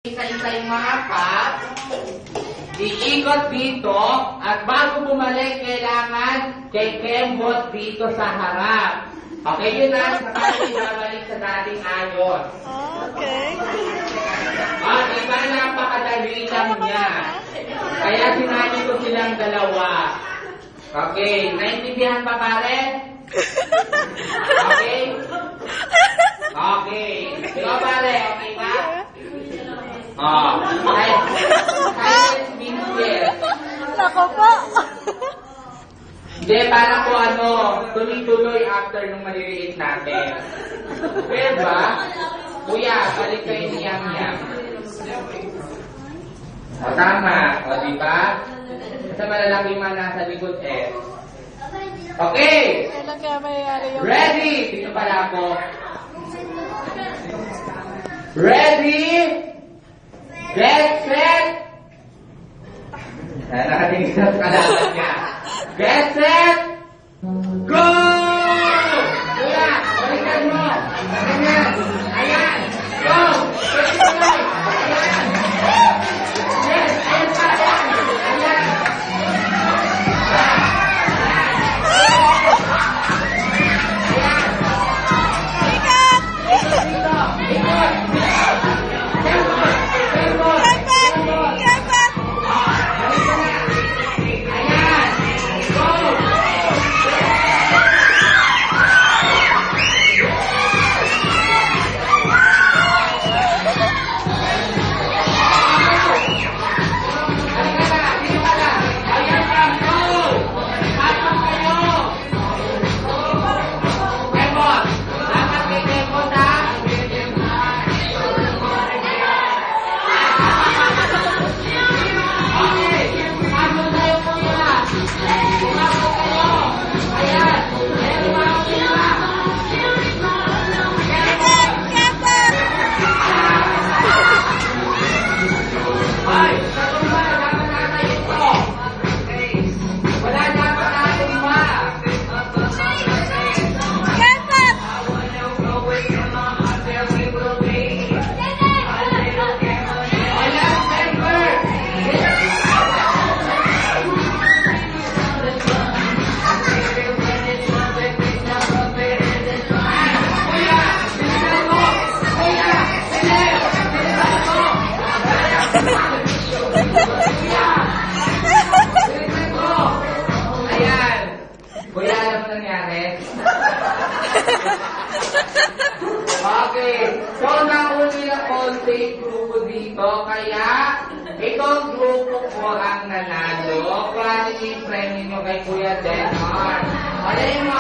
Isa-isa yung mga cup, iikot dito, at bago bumalik, kailangan kay Kembot dito sa harap. Okay, yun na, saka ibabalik sa dating ayos. Okay. Diba napakadali lang niya. Kaya sinabi ko silang dalawa. Okay, naintindihan pa pare? Okay? Okay. Diba pare, okay ba? Silence means yes. Nako po. Hindi, para po tuloy-tuloy after nung maliliit natin. Diba? Kuya, balik kayo ni Yang. O, tama. O, diba? Kasi malalaki man nasa likod eh. Okay! Kailan kaya mayayari yung... Ready! Dito pala ako. Ready? Get set! Nakatingin sa kalaban niya. Get set! Go! Kuya, balikan mo! Ayan! Ayan! Go! Tuloy! Ayan! Yes! Ayan pa! Ayan! Ayan! Kuya, alam mo nangyari? Okay. So, nauli ang all-state grupo dito. Kaya, itong grupo ko ang nanalo. Quality friend ninyo kay Kuya Denmark. Ano yung